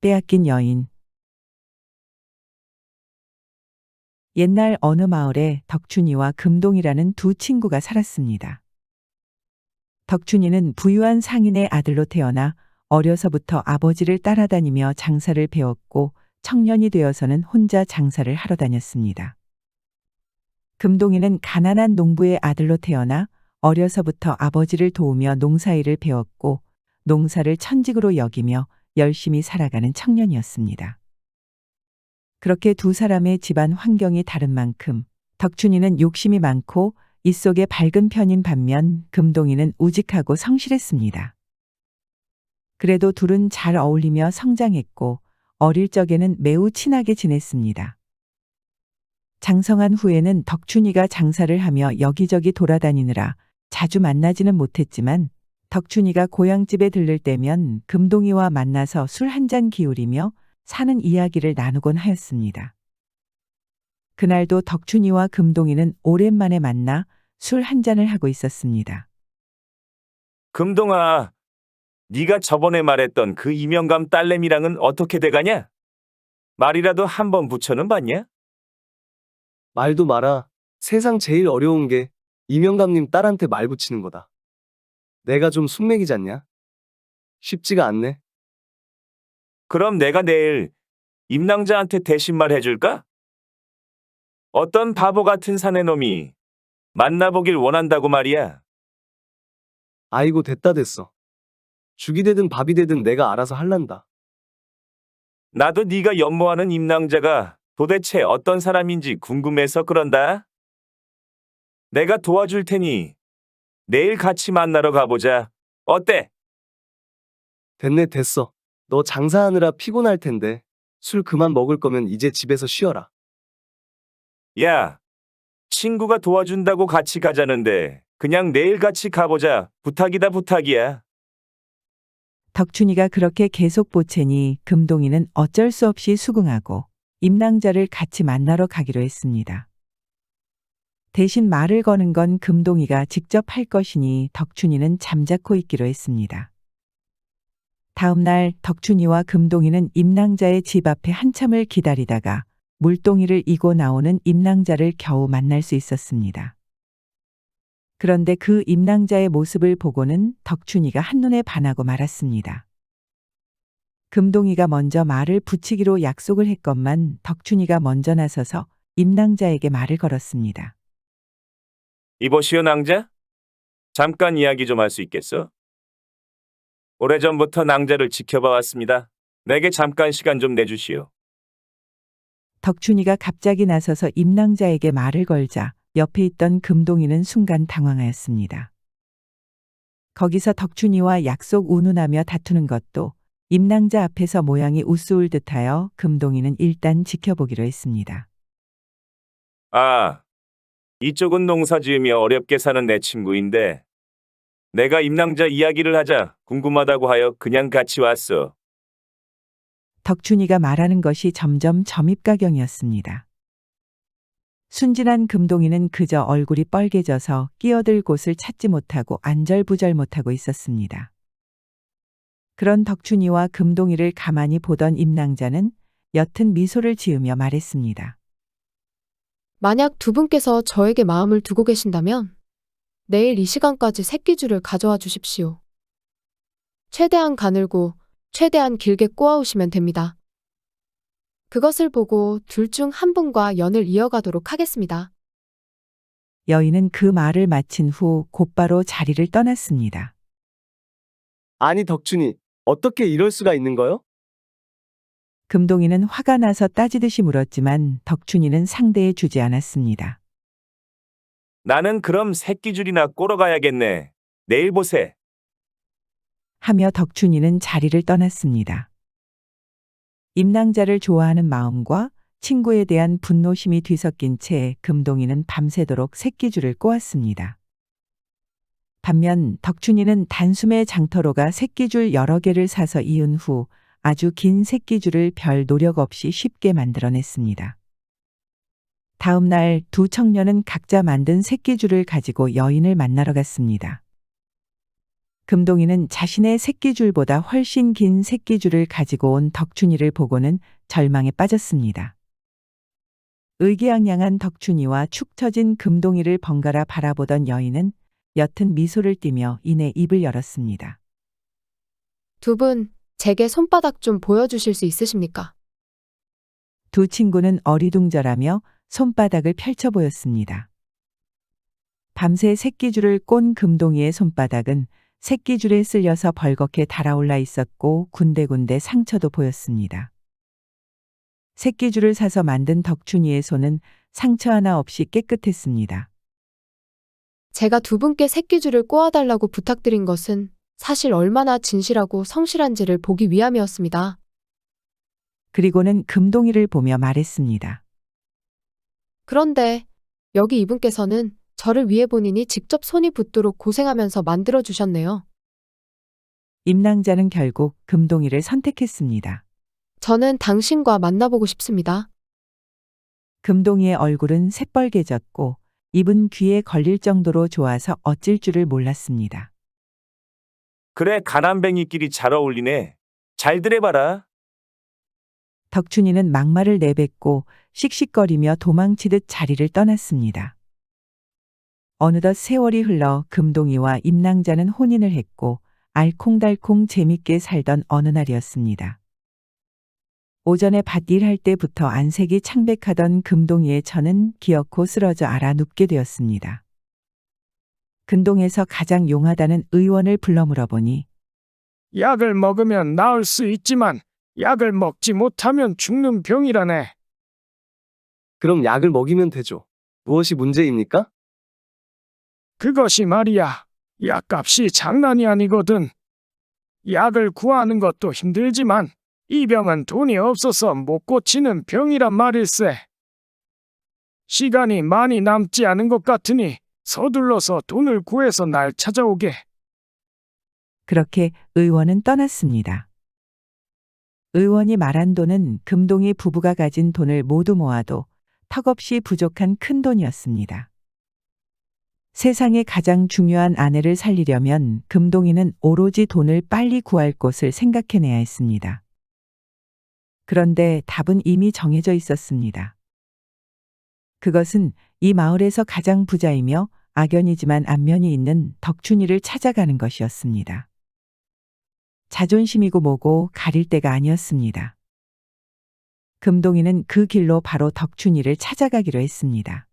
빼앗긴 여인. 옛날 어느 마을에 덕춘이와 금동이라는 두 친구가 살았습니다. 덕춘이는 부유한 상인의 아들로 태어나 어려서부터 아버지를 따라다니며 장사를 배웠고 청년이 되어서는 혼자 장사를 하러 다녔습니다. 금동이는 가난한 농부의 아들로 태어나 어려서부터 아버지를 도우며 농사일을 배웠고 농사를 천직으로 여기며 열심히 살아가는 청년이었습니다. 그렇게 두 사람의 집안 환경이 다른 만큼 덕춘이는 욕심이 많고 입속에 밝은 편인 반면 금동이는 우직하고 성실했습니다. 그래도 둘은 잘 어울리며 성장했고 어릴 적에는 매우 친하게 지냈습니다. 장성한 후에는 덕춘이가 장사를 하며 여기저기 돌아다니느라 자주 만나지는 못했지만 덕춘이가 고향집에 들를 때면 금동이와 만나서 술 한잔 기울이며 사는 이야기를 나누곤 하였습니다. 그날도 덕춘이와 금동이는 오랜만에 만나 술 한잔을 하고 있었습니다. 금동아, 네가 저번에 말했던 그 이명감 딸내미랑은 어떻게 돼가냐? 말이라도 한번 붙여는 봤냐? 말도 마라. 세상 제일 어려운 게 이명감님 딸한테 말 붙이는 거다. 내가 좀 숙맥이잖냐? 쉽지가 않네. 그럼 내가 내일 임낭자한테 대신 말해줄까? 어떤 바보 같은 사내놈이 만나보길 원한다고 말이야. 아이고 됐다 됐어. 죽이 되든 밥이 되든 내가 알아서 할란다. 나도 네가 연모하는 임낭자가 도대체 어떤 사람인지 궁금해서 그런다. 내가 도와줄 테니 내일 같이 만나러 가보자. 어때? 됐네 됐어. 너 장사하느라 피곤할 텐데 술 그만 먹을 거면 이제 집에서 쉬어라. 야, 친구가 도와준다고 같이 가자는데 그냥 내일 같이 가보자. 부탁이다 부탁이야. 덕춘이가 그렇게 계속 보채니 금동이는 어쩔 수 없이 수긍하고 임낭자를 같이 만나러 가기로 했습니다. 대신 말을 거는 건 금동이가 직접 할 것이니 덕춘이는 잠자코 있기로 했습니다. 다음 날 덕춘이와 금동이는 임낭자의 집 앞에 한참을 기다리다가 물동이를 이고 나오는 임낭자를 겨우 만날 수 있었습니다. 그런데 그 임낭자의 모습을 보고는 덕춘이가 한눈에 반하고 말았습니다. 금동이가 먼저 말을 붙이기로 약속을 했건만 덕춘이가 먼저 나서서 임낭자에게 말을 걸었습니다. 이보시오 낭자? 잠깐 이야기 좀 할 수 있겠어? 오래전부터 낭자를 지켜봐 왔습니다. 내게 잠깐 시간 좀 내주시오. 덕춘이가 갑자기 나서서 임낭자에게 말을 걸자 옆에 있던 금동이는 순간 당황하였습니다. 거기서 덕춘이와 약속 운운하며 다투는 것도 임낭자 앞에서 모양이 우스울 듯하여 금동이는 일단 지켜보기로 했습니다. 아, 이쪽은 농사 지으며 어렵게 사는 내 친구인데 내가 임낭자 이야기를 하자 궁금하다고 하여 그냥 같이 왔어. 덕춘이가 말하는 것이 점점 점입가경이었습니다. 순진한 금동이는 그저 얼굴이 뻘개져서 끼어들 곳을 찾지 못하고 안절부절 못하고 있었습니다. 그런 덕춘이와 금동이를 가만히 보던 임낭자는 옅은 미소를 지으며 말했습니다. 만약 두 분께서 저에게 마음을 두고 계신다면 내일 이 시간까지 새끼줄을 가져와 주십시오. 최대한 가늘고 최대한 길게 꼬아오시면 됩니다. 그것을 보고 둘 중 한 분과 연을 이어가도록 하겠습니다. 여인은 그 말을 마친 후 곧바로 자리를 떠났습니다. 아니 덕춘이 어떻게 이럴 수가 있는 거요? 금동이는 화가 나서 따지듯이 물었지만 덕춘이는 상대해 주지 않았습니다. 나는 그럼 새끼줄이나 꼬러 가야겠네. 내일 보세. 하며 덕춘이는 자리를 떠났습니다. 임낭자를 좋아하는 마음과 친구에 대한 분노심이 뒤섞인 채 금동이는 밤새도록 새끼줄을 꼬았습니다. 반면 덕춘이는 단숨에 장터로가 새끼줄 여러 개를 사서 이은 후 아주 긴 새끼줄을 별 노력 없이 쉽게 만들어냈습니다. 다음 날 두 청년은 각자 만든 새끼줄을 가지고 여인을 만나러 갔습니다. 금동이는 자신의 새끼줄보다 훨씬 긴 새끼줄을 가지고 온 덕춘이를 보고는 절망에 빠졌습니다. 의기양양한 덕춘이와 축 처진 금동이를 번갈아 바라보던 여인은 옅은 미소를 띠며 이내 입을 열었습니다. 두 분, 제게 손바닥 좀 보여주실 수 있으십니까? 두 친구는 어리둥절하며 손바닥을 펼쳐 보였습니다. 밤새 새끼줄을 꼰 금동이의 손바닥은 새끼줄에 쓸려서 벌겋게 달아올라 있었고 군데군데 상처도 보였습니다. 새끼줄을 사서 만든 덕춘이의 손은 상처 하나 없이 깨끗했습니다. 제가 두 분께 새끼줄을 꼬아달라고 부탁드린 것은 사실 얼마나 진실하고 성실한지를 보기 위함이었습니다. 그리고는 금동이를 보며 말했습니다. 그런데 여기 이분께서는 저를 위해 본인이 직접 손이 붓도록 고생하면서 만들어 주셨네요. 임낭자는 결국 금동이를 선택했습니다. 저는 당신과 만나보고 싶습니다. 금동이의 얼굴은 새빨개졌고 입은 귀에 걸릴 정도로 좋아서 어찔 줄을 몰랐습니다. 그래, 가난뱅이끼리 잘 어울리네. 잘들 해봐라. 덕춘이는 막말을 내뱉고 씩씩거리며 도망치듯 자리를 떠났습니다. 어느덧 세월이 흘러 금동이와 임낭자는 혼인을 했고 알콩달콩 재밌게 살던 어느 날이었습니다. 오전에 밭일할 때부터 안색이 창백하던 금동이의 처는 기어코 쓰러져 알아 눕게 되었습니다. 근동에서 가장 용하다는 의원을 불러 물어보니 약을 먹으면 나을 수 있지만 약을 먹지 못하면 죽는 병이라네. 그럼 약을 먹이면 되죠. 무엇이 문제입니까? 그것이 말이야. 약값이 장난이 아니거든. 약을 구하는 것도 힘들지만 이 병은 돈이 없어서 못 고치는 병이란 말일세. 시간이 많이 남지 않은 것 같으니 서둘러서 돈을 구해서 날 찾아오게. 그렇게 의원은 떠났습니다. 의원이 말한 돈은 금동이 부부가 가진 돈을 모두 모아도 턱없이 부족한 큰 돈이었습니다. 세상에 가장 중요한 아내를 살리려면 금동이는 오로지 돈을 빨리 구할 곳을 생각해내야 했습니다. 그런데 답은 이미 정해져 있었습니다. 그것은 이 마을에서 가장 부자이며 악연이지만 안면이 있는 덕춘이를 찾아가는 것이었습니다. 자존심이고 뭐고 가릴 때가 아니었습니다. 금동이는 그 길로 바로 덕춘이를 찾아가기로 했습니다.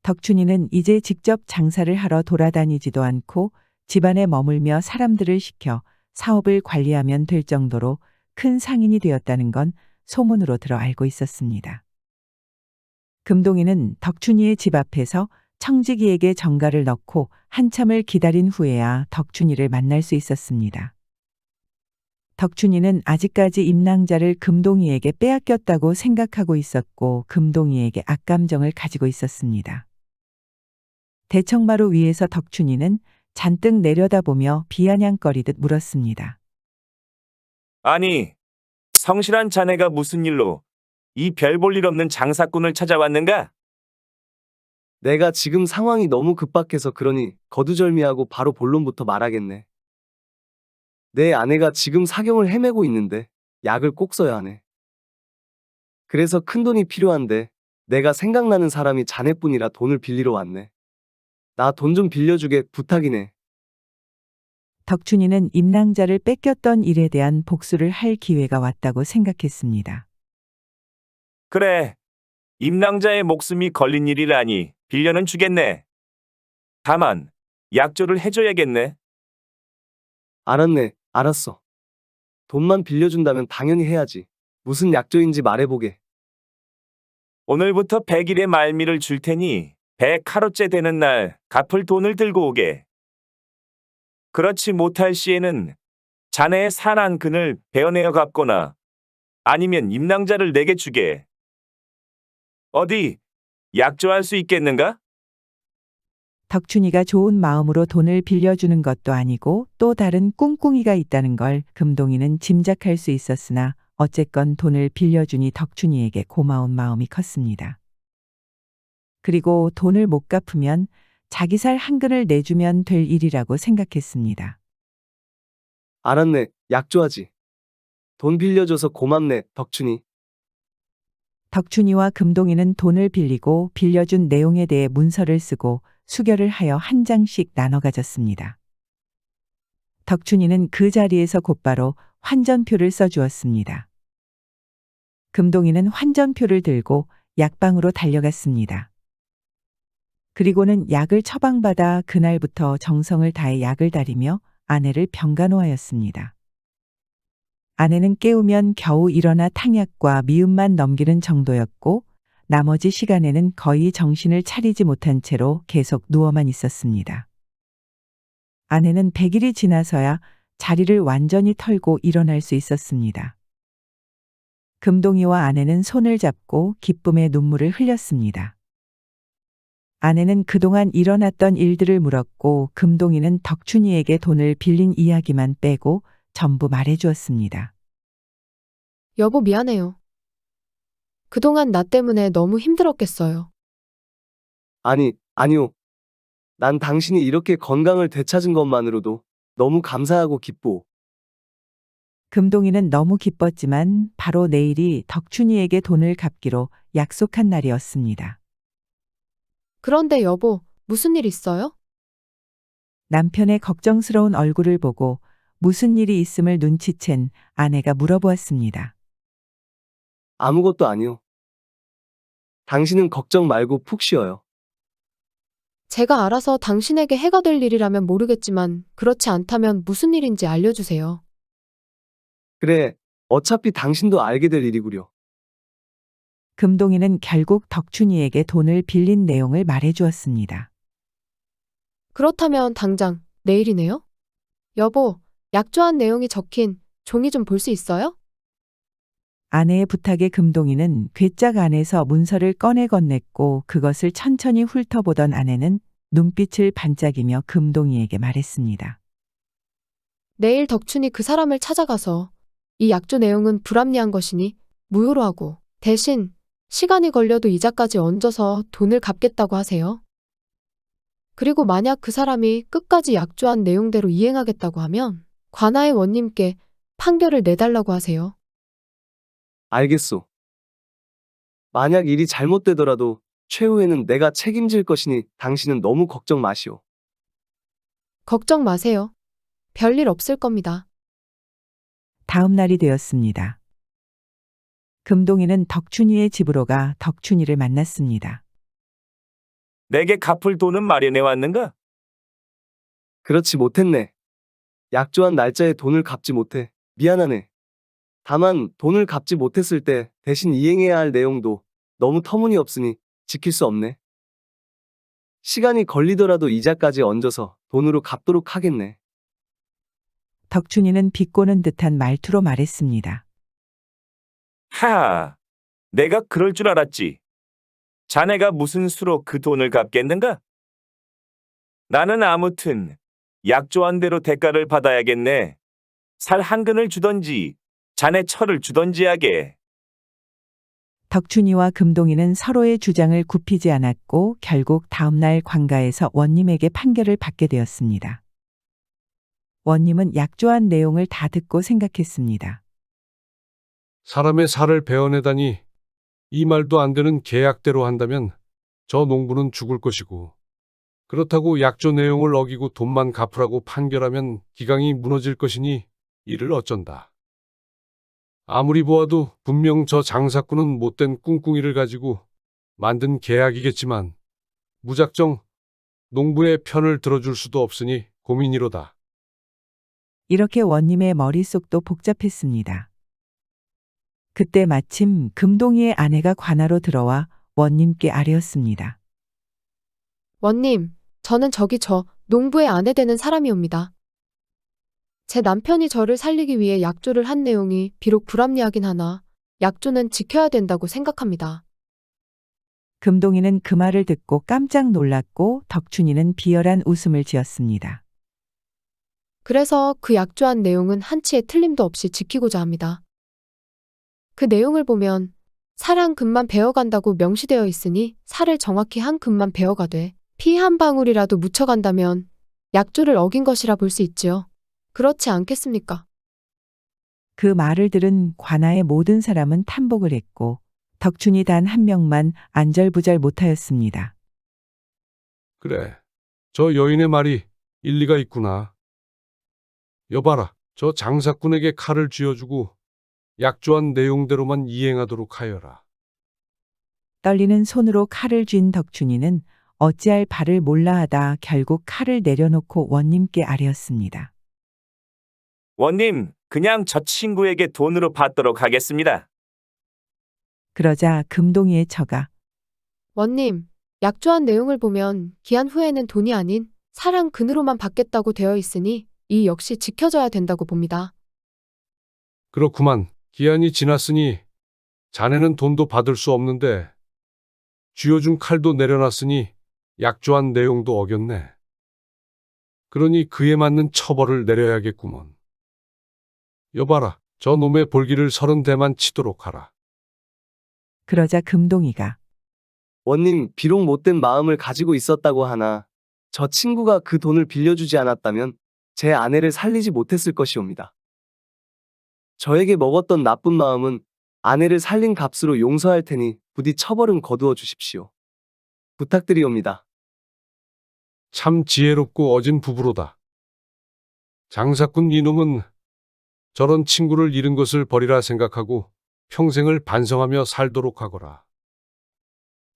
덕춘이는 이제 직접 장사를 하러 돌아다니지도 않고 집안에 머물며 사람들을 시켜 사업을 관리하면 될 정도로 큰 상인이 되었다는 건 소문으로 들어 알고 있었습니다. 금동이는 덕춘이의 집 앞에서 청지기에게 정가를 넣고 한참을 기다린 후에야 덕춘이를 만날 수 있었습니다. 덕춘이는 아직까지 임낭자를 금동이에게 빼앗겼다고 생각하고 있었고 금동이에게 악감정을 가지고 있었습니다. 대청마루 위에서 덕춘이는 잔뜩 내려다보며 비아냥거리듯 물었습니다. 아니, 성실한 자네가 무슨 일로 이 별 볼 일 없는 장사꾼을 찾아왔는가? 내가 지금 상황이 너무 급박해서 그러니 거두절미하고 바로 본론부터 말하겠네. 내 아내가 지금 사경을 헤매고 있는데 약을 꼭 써야 하네. 그래서 큰돈이 필요한데 내가 생각나는 사람이 자네뿐이라 돈을 빌리러 왔네. 나 돈 좀 빌려주게 부탁이네. 덕춘이는 임낭자를 뺏겼던 일에 대한 복수를 할 기회가 왔다고 생각했습니다. 그래, 임낭자의 목숨이 걸린 일이라니 빌려는 주겠네. 다만 약조를 해줘야겠네. 알았네, 알았어. 돈만 빌려준다면 당연히 해야지. 무슨 약조인지 말해보게. 오늘부터 100일의 말미를 줄 테니 100하루째 되는 날 갚을 돈을 들고 오게. 그렇지 못할 시에는 자네의 산한 근을 베어내어 갚거나 아니면 임낭자를 내게 주게. 어디 약조할 수 있겠는가? 덕춘이가 좋은 마음으로 돈을 빌려주는 것도 아니고 또 다른 꿍꿍이가 있다는 걸 금동이는 짐작할 수 있었으나 어쨌건 돈을 빌려주니 덕춘이에게 고마운 마음이 컸습니다. 그리고 돈을 못 갚으면 자기 살 한 근을 내주면 될 일이라고 생각했습니다. 알았네. 약조하지. 돈 빌려줘서 고맙네, 덕춘이. 덕춘이와 금동이는 돈을 빌리고 빌려준 내용에 대해 문서를 쓰고 수결을 하여 한 장씩 나눠 가졌습니다. 덕춘이는 그 자리에서 곧바로 환전표를 써주었습니다. 금동이는 환전표를 들고 약방으로 달려갔습니다. 그리고는 약을 처방받아 그날부터 정성을 다해 약을 다리며 아내를 병간호하였습니다. 아내는 깨우면 겨우 일어나 탕약과 미음만 넘기는 정도였고 나머지 시간에는 거의 정신을 차리지 못한 채로 계속 누워만 있었습니다. 아내는 100일이 지나서야 자리를 완전히 털고 일어날 수 있었습니다. 금동이와 아내는 손을 잡고 기쁨의 눈물을 흘렸습니다. 아내는 그동안 일어났던 일들을 물었고 금동이는 덕춘이에게 돈을 빌린 이야기만 빼고 전부 말해주었습니다. 여보 미안해요. 그동안 나 때문에 너무 힘들었겠어요. 아니요. 난 당신이 이렇게 건강을 되찾은 것만으로도 너무 감사하고 기쁘오. 금동이는 너무 기뻤지만 바로 내일이 덕춘이에게 돈을 갚기로 약속한 날이었습니다. 그런데 여보, 무슨 일 있어요? 남편의 걱정스러운 얼굴을 보고 무슨 일이 있음을 눈치챈 아내가 물어보았습니다. 아무것도 아니오. 당신은 걱정 말고 푹 쉬어요. 제가 알아서 당신에게 해가 될 일이라면 모르겠지만 그렇지 않다면 무슨 일인지 알려주세요. 그래, 어차피 당신도 알게 될 일이구려. 금동이는 결국 덕춘이에게 돈을 빌린 내용을 말해주었습니다. 그렇다면 당장 내일이네요? 여보, 약조한 내용이 적힌 종이 좀 볼 수 있어요? 아내의 부탁에 금동이는 괴짝 안에서 문서를 꺼내 건넸고 그것을 천천히 훑어보던 아내는 눈빛을 반짝이며 금동이에게 말했습니다. 내일 덕춘이 그 사람을 찾아가서 이 약조 내용은 불합리한 것이니 무효로 하고 대신 시간이 걸려도 이자까지 얹어서 돈을 갚겠다고 하세요. 그리고 만약 그 사람이 끝까지 약조한 내용대로 이행하겠다고 하면 관아의 원님께 판결을 내달라고 하세요. 알겠소. 만약 일이 잘못되더라도 최후에는 내가 책임질 것이니 당신은 너무 걱정 마시오. 걱정 마세요. 별일 없을 겁니다. 다음 날이 되었습니다. 금동이는 덕춘이의 집으로 가 덕춘이를 만났습니다. 내게 갚을 돈은 마련해 왔는가? 그렇지 못했네. 약조한 날짜에 돈을 갚지 못해. 미안하네. 다만 돈을 갚지 못했을 때 대신 이행해야 할 내용도 너무 터무니없으니 지킬 수 없네. 시간이 걸리더라도 이자까지 얹어서 돈으로 갚도록 하겠네. 덕춘이는 비꼬는 듯한 말투로 말했습니다. 하, 내가 그럴 줄 알았지. 자네가 무슨 수로 그 돈을 갚겠는가? 나는 아무튼 약조한 대로 대가를 받아야겠네. 살 한 근을 주던지 자네 철을 주던지 하게. 덕춘이와 금동이는 서로의 주장을 굽히지 않았고 결국 다음날 관가에서 원님에게 판결을 받게 되었습니다. 원님은 약조한 내용을 다 듣고 생각했습니다. 사람의 살을 베어내다니 이 말도 안 되는 계약대로 한다면 저 농부는 죽을 것이고 그렇다고 약조 내용을 어기고 돈만 갚으라고 판결하면 기강이 무너질 것이니 이를 어쩐다. 아무리 보아도 분명 저 장사꾼은 못된 꿍꿍이를 가지고 만든 계약이겠지만 무작정 농부의 편을 들어줄 수도 없으니 고민이로다. 이렇게 원님의 머릿속도 복잡했습니다. 그때 마침 금동이의 아내가 관아로 들어와 원님께 아뢰었습니다. 원님, 저는 저 농부의 아내 되는 사람이옵니다. 제 남편이 저를 살리기 위해 약조를 한 내용이 비록 불합리하긴 하나 약조는 지켜야 된다고 생각합니다. 금동이는 그 말을 듣고 깜짝 놀랐고 덕춘이는 비열한 웃음을 지었습니다. 그래서 그 약조한 내용은 한치의 틀림도 없이 지키고자 합니다. 그 내용을 보면 살 한 근만 베어간다고 명시되어 있으니 살을 정확히 한 근만 베어가되 피 한 방울이라도 묻혀간다면 약조를 어긴 것이라 볼 수 있지요. 그렇지 않겠습니까? 그 말을 들은 관아의 모든 사람은 탐복을 했고 덕춘이 단 한 명만 안절부절 못하였습니다. 그래, 저 여인의 말이 일리가 있구나. 여봐라, 저 장사꾼에게 칼을 쥐어주고 약조한 내용대로만 이행하도록 하여라. 떨리는 손으로 칼을 쥔 덕춘이는 어찌할 바를 몰라하다 결국 칼을 내려놓고 원님께 아뢰었습니다. 원님, 그냥 저 친구에게 돈으로 받도록 하겠습니다. 그러자 금동이의 처가 원님, 약조한 내용을 보면 기한 후에는 돈이 아닌 사랑 근으로만 받겠다고 되어 있으니 이 역시 지켜져야 된다고 봅니다. 그렇구만, 기한이 지났으니 자네는 돈도 받을 수 없는데 쥐어준 칼도 내려놨으니 약조한 내용도 어겼네. 그러니 그에 맞는 처벌을 내려야겠구먼. 여봐라, 저 놈의 볼기를 30대만 치도록 하라. 그러자 금동이가 원님, 비록 못된 마음을 가지고 있었다고 하나 저 친구가 그 돈을 빌려주지 않았다면 제 아내를 살리지 못했을 것이옵니다. 저에게 먹었던 나쁜 마음은 아내를 살린 값으로 용서할 테니 부디 처벌은 거두어 주십시오. 부탁드리옵니다. 참 지혜롭고 어진 부부로다. 장사꾼 이놈은 저런 친구를 잃은 것을 버리라 생각하고 평생을 반성하며 살도록 하거라.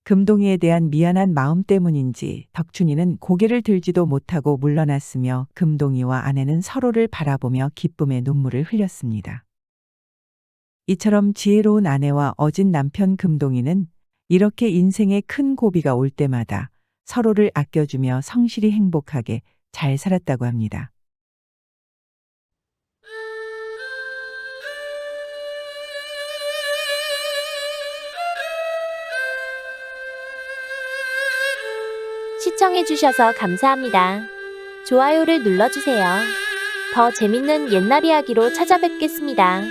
금동이에 대한 미안한 마음 때문인지 덕춘이는 고개를 들지도 못하고 물러났으며 금동이와 아내는 서로를 바라보며 기쁨의 눈물을 흘렸습니다. 이처럼 지혜로운 아내와 어진 남편 금동이는 이렇게 인생에 큰 고비가 올 때마다 서로를 아껴주며 성실히 행복하게 잘 살았다고 합니다. 시청해주셔서 감사합니다. 좋아요를 눌러주세요. 더 재밌는 옛날 이야기로 찾아뵙겠습니다.